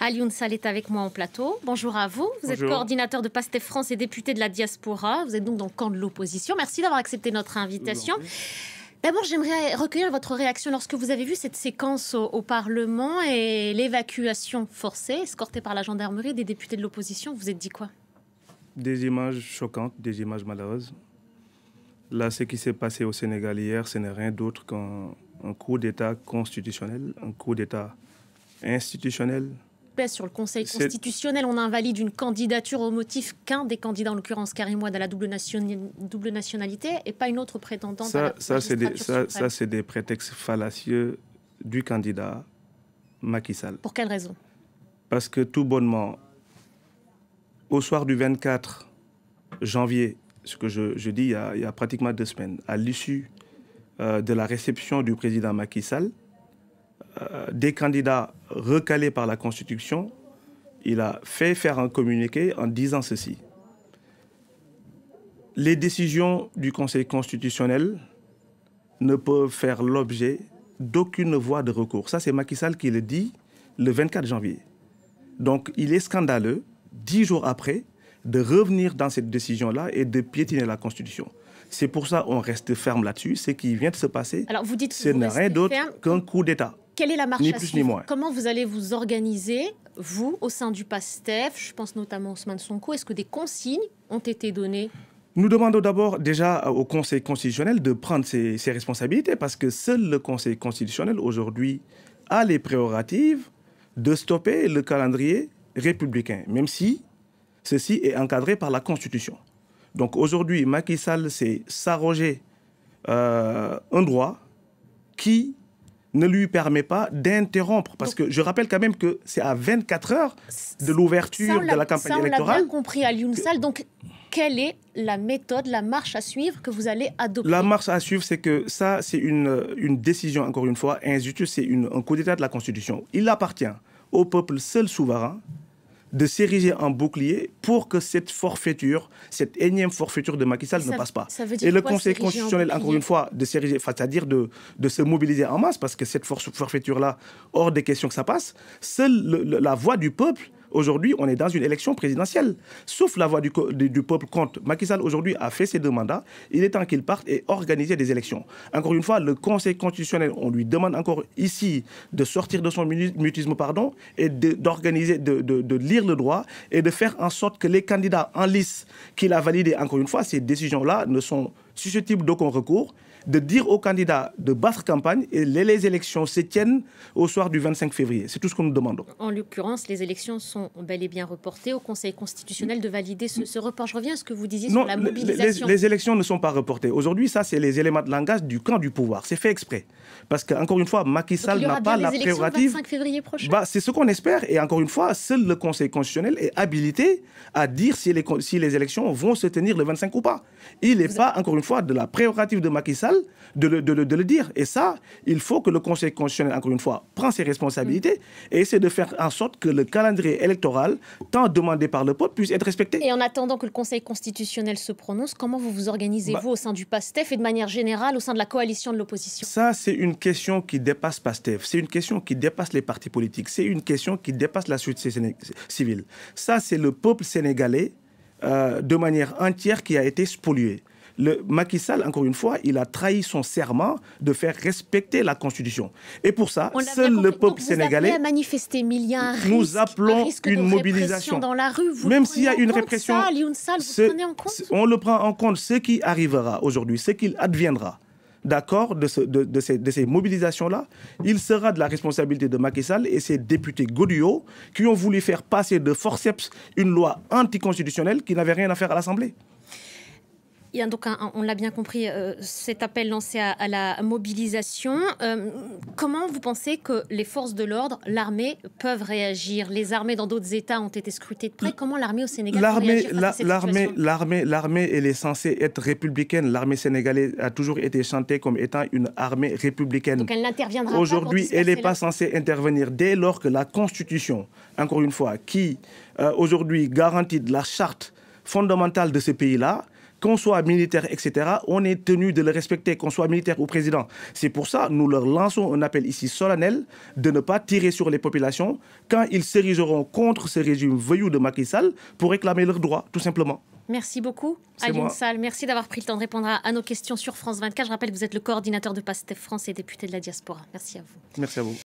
Alioune Sall est avec moi en plateau. Bonjour à vous. Vous êtes coordinateur de PASTEF France et député de la diaspora. Vous êtes donc dans le camp de l'opposition. Merci d'avoir accepté notre invitation. D'abord, j'aimerais recueillir votre réaction lorsque vous avez vu cette séquence au Parlement et l'évacuation forcée, escortée par la gendarmerie des députés de l'opposition. Vous êtes dit quoi? Des images choquantes, des images malheureuses. Là, ce qui s'est passé au Sénégal hier, ce n'est rien d'autre qu'un coup d'État constitutionnel, un coup d'État institutionnel. Sur le Conseil constitutionnel, on invalide une candidature au motif qu'un des candidats, en l'occurrence Karim Wade, a la double nationalité et pas une autre prétendante à la magistrature suprême. Ça, c'est des prétextes fallacieux du candidat Macky Sall. Pour quelle raison? Parce que tout bonnement, au soir du 24 janvier, ce que je dis il y a pratiquement 2 semaines, à l'issue de la réception du président Macky Sall, des candidats recalés par la Constitution, il a fait faire un communiqué en disant ceci. Les décisions du Conseil constitutionnel ne peuvent faire l'objet d'aucune voie de recours. Ça, c'est Macky Sall qui le dit le 24 janvier. Donc, il est scandaleux, 10 jours après, de revenir dans cette décision-là et de piétiner la Constitution. C'est pour ça qu'on reste ferme là-dessus. Ce qui vient de se passer, ce n'est rien d'autre qu'un coup d'État. Quelle est la marche ni à plus suivre? Ni moins. Comment vous allez vous organiser, vous, au sein du PASTEF? Je pense notamment à Ousmane Sonko. Est-ce que des consignes ont été données? Nous demandons d'abord déjà au Conseil constitutionnel de prendre ses responsabilités parce que seul le Conseil constitutionnel aujourd'hui a les prérogatives de stopper le calendrier républicain, même si ceci est encadré par la Constitution. Donc aujourd'hui, Macky Sall s'est s'arroger un droit qui ne lui permet pas d'interrompre. Parce que je rappelle quand même que c'est à 24 heures de l'ouverture de la campagne électorale. On l'a bien compris, Alioune Sall. Donc, quelle est la méthode, la marche à suivre que vous allez adopter? La marche à suivre, c'est que ça, c'est une décision, encore une fois, injuste, c'est un coup d'État de la Constitution. Il appartient au peuple seul souverain de s'ériger en bouclier pour que cette forfaiture, cette énième forfaiture de Macky Sall ne passe pas. Et le Conseil constitutionnel, encore une fois, de s'ériger, c'est-à-dire de se mobiliser en masse, parce que cette forfaiture-là, hors des questions que ça passe, seule la voix du peuple. Aujourd'hui, on est dans une élection présidentielle. Sauf la voix du peuple compte. Macky Sall, aujourd'hui, a fait ses 2 mandats. Il est temps qu'il parte et organiser des élections. Encore une fois, le Conseil constitutionnel, on lui demande encore ici de sortir de son mutisme, et d'organiser, de lire le droit et de faire en sorte que les candidats en lice qu'il a validés, encore une fois, ces décisions-là ne sont susceptibles d'aucun recours, de dire aux candidats de battre campagne et les élections se tiennent au soir du 25 février. C'est tout ce que nous demandons. En l'occurrence, les élections sont bel et bien reportées. Au Conseil constitutionnel de valider ce report. Je reviens à ce que vous disiez sur la mobilisation. Les élections ne sont pas reportées. Aujourd'hui, ça, c'est les éléments de langage du camp du pouvoir. C'est fait exprès. Parce qu'encore une fois, Macky Sall n'a pas la prérogative. Le 25 février prochain. C'est ce qu'on espère. Et encore une fois, seul le Conseil constitutionnel est habilité à dire si les élections vont se tenir le 25 ou pas. Il n'est pas, encore une fois, de la prérogative de Macky Sall de le dire. Et ça, il faut que le Conseil constitutionnel, encore une fois, prenne ses responsabilités et essaie de faire en sorte que le calendrier électoral, tant demandé par le peuple, puisse être respecté. Et en attendant que le Conseil constitutionnel se prononce, comment vous vous organisez, vous, au sein du PASTEF et de manière générale au sein de la coalition de l'opposition? Ça, c'est une question qui dépasse PASTEF. C'est une question qui dépasse les partis politiques. C'est une question qui dépasse la société civile. Ça, c'est le peuple sénégalais, de manière entière, qui a été spolié. Le Macky Sall, encore une fois, il a trahi son serment de faire respecter la Constitution. Et pour ça, seul le peuple sénégalais... Vous appelez à manifester, mais il y a un risque, nous appelons une mobilisation dans la rue. Même s'il y a une répression, ça, Alioune Sall, vous prenez en compte? On le prend en compte. Ce qui arrivera aujourd'hui, ce qu'il adviendra, d'accord, de ces mobilisations-là, il sera de la responsabilité de Macky Sall et ses députés godillots qui ont voulu faire passer de forceps une loi anticonstitutionnelle qui n'avait rien à faire à l'Assemblée. Il y a donc, on l'a bien compris, cet appel lancé à la mobilisation. Comment vous pensez que les forces de l'ordre, l'armée, peuvent réagir? Les armées dans d'autres États ont été scrutées de près. Comment l'armée au Sénégal peut réagir face à cette situation? L'armée, elle est censée être républicaine. L'armée sénégalaise a toujours été chantée comme étant une armée républicaine. Donc elle n'interviendra pas. Aujourd'hui, elle n'est pas censée intervenir dès lors que la Constitution, encore une fois, qui aujourd'hui garantit la charte fondamentale de ce pays-là, qu'on soit militaire, etc., on est tenu de le respecter, qu'on soit militaire ou président. C'est pour ça nous leur lançons un appel ici solennel de ne pas tirer sur les populations quand ils s'érigeront contre ce régime voyou de Macky Sall pour réclamer leurs droits, tout simplement. Merci beaucoup, Alioune Sall. Merci d'avoir pris le temps de répondre à nos questions sur France 24. Je rappelle que vous êtes le coordinateur de PASTEF France et député de la diaspora. Merci à vous. Merci à vous.